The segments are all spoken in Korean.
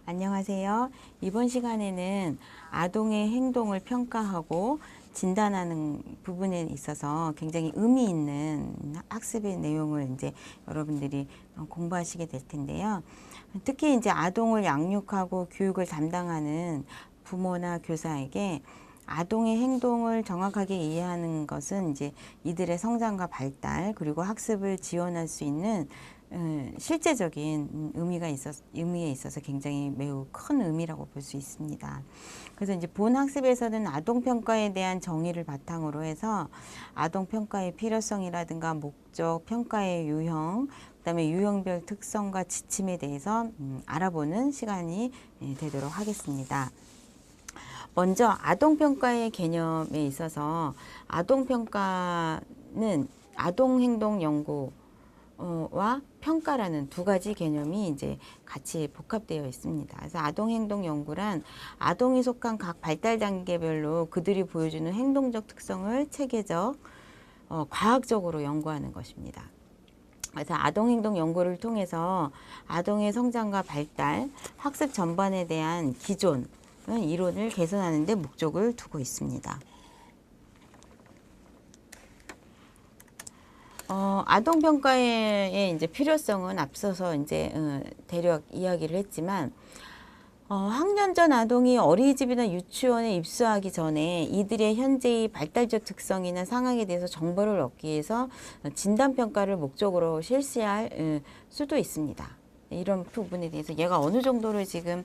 안녕하세요. 이번 시간에는 아동의 행동을 평가하고 진단하는 부분에 있어서 굉장히 의미 있는 학습의 내용을 이제 여러분들이 공부하시게 될 텐데요. 특히 이제 아동을 양육하고 교육을 담당하는 부모나 교사에게 아동의 행동을 정확하게 이해하는 것은 이제 이들의 성장과 발달 그리고 학습을 지원할 수 있는 실제적인 의미에 있어서 굉장히 매우 큰 의미라고 볼 수 있습니다. 그래서 이제 본 학습에서는 아동 평가에 대한 정의를 바탕으로 해서 아동 평가의 필요성이라든가 목적, 평가의 유형, 그다음에 유형별 특성과 지침에 대해서 알아보는 시간이 되도록 하겠습니다. 먼저 아동평가의 개념에 있어서 아동평가는 아동행동연구와 평가라는 두 가지 개념이 이제 같이 복합되어 있습니다. 그래서 아동행동연구란 아동이 속한 각 발달 단계별로 그들이 보여주는 행동적 특성을 체계적, 과학적으로 연구하는 것입니다. 그래서 아동행동 연구를 통해서 아동의 성장과 발달, 학습 전반에 대한 기존 이론을 개선하는 데 목적을 두고 있습니다. 아동평가의 이제 필요성은 앞서서 이제 대략 이야기를 했지만, 학년 전 아동이 어린이집이나 유치원에 입소하기 전에 이들의 현재의 발달적 특성이나 상황에 대해서 정보를 얻기 위해서 진단평가를 목적으로 실시할 수도 있습니다. 이런 부분에 대해서 얘가 어느 정도로 지금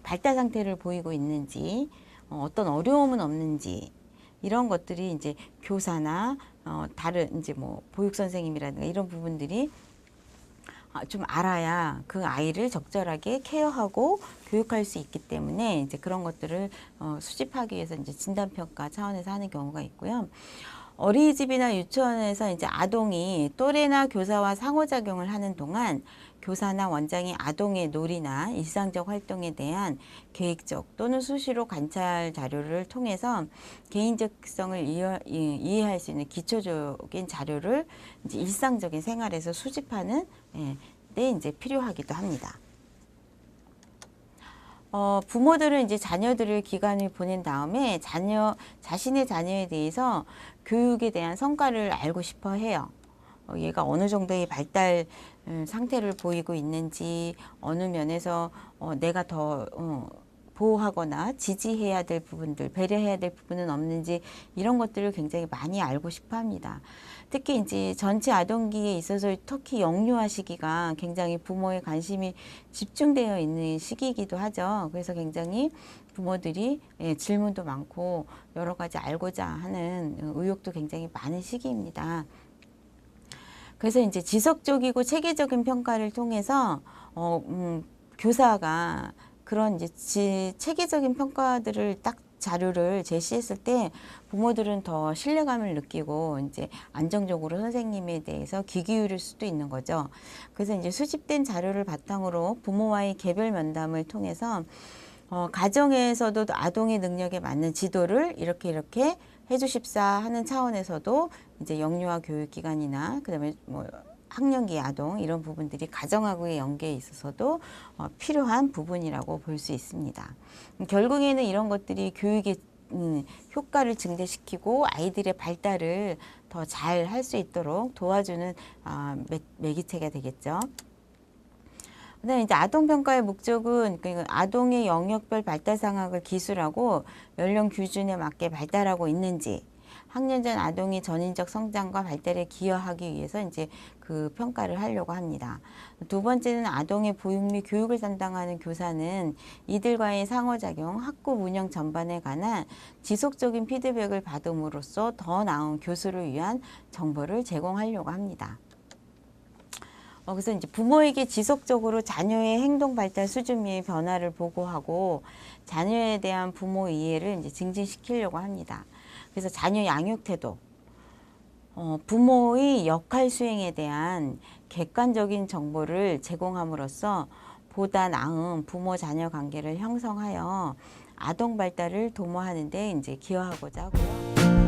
발달 상태를 보이고 있는지, 어떤 어려움은 없는지, 이런 것들이 이제 교사나 다른 이제 뭐 보육 선생님이라든가 이런 부분들이 좀 알아야 그 아이를 적절하게 케어하고 교육할 수 있기 때문에 이제 그런 것들을 수집하기 위해서 이제 진단평가 차원에서 하는 경우가 있고요. 어린이집이나 유치원에서 이제 아동이 또래나 교사와 상호작용을 하는 동안 교사나 원장이 아동의 놀이나 일상적 활동에 대한 계획적 또는 수시로 관찰 자료를 통해서 개인적 특성을 이해할 수 있는 기초적인 자료를 이제 일상적인 생활에서 수집하는 데 이제 필요하기도 합니다. 부모들은 이제 자녀들을 기간을 보낸 다음에 자신의 자녀에 대해서 교육에 대한 성과를 알고 싶어 해요. 얘가 어느 정도의 발달 상태를 보이고 있는지, 어느 면에서 내가 더 보호하거나 지지해야 될 부분들, 배려해야 될 부분은 없는지 이런 것들을 굉장히 많이 알고 싶어 합니다. 특히 이제 전체 아동기에 있어서 특히 영유아 시기가 굉장히 부모의 관심이 집중되어 있는 시기이기도 하죠. 그래서 굉장히 부모들이 질문도 많고 여러 가지 알고자 하는 의욕도 굉장히 많은 시기입니다. 그래서 이제 지속적이고 체계적인 평가를 통해서 교사가 그런 이제 체계적인 평가들을 딱 자료를 제시했을 때 부모들은 더 신뢰감을 느끼고 이제 안정적으로 선생님에 대해서 귀 기울일 수도 있는 거죠. 그래서 이제 수집된 자료를 바탕으로 부모와의 개별 면담을 통해서 가정에서도 아동의 능력에 맞는 지도를 이렇게 해주십사 하는 차원에서도 이제 영유아 교육기관이나 그다음에 뭐 학령기 아동 이런 부분들이 가정하고의 연계에 있어서도 필요한 부분이라고 볼 수 있습니다. 결국에는 이런 것들이 교육의 효과를 증대시키고 아이들의 발달을 더 잘 할 수 있도록 도와주는 매개체가 되겠죠. 그다음에 이제 아동평가의 목적은 아동의 영역별 발달 상황을 기술하고 연령 기준에 맞게 발달하고 있는지, 학년 전 아동이 전인적 성장과 발달에 기여하기 위해서 이제 그 평가를 하려고 합니다. 두 번째는 아동의 보육 및 교육을 담당하는 교사는 이들과의 상호작용, 학급 운영 전반에 관한 지속적인 피드백을 받음으로써 더 나은 교수를 위한 정보를 제공하려고 합니다. 그래서 이제 부모에게 지속적으로 자녀의 행동 발달 수준 및 변화를 보고하고 자녀에 대한 부모 이해를 이제 증진시키려고 합니다. 그래서 자녀 양육 태도, 부모의 역할 수행에 대한 객관적인 정보를 제공함으로써 보다 나은 부모 자녀 관계를 형성하여 아동 발달을 도모하는 데 이제 기여하고자 하고요.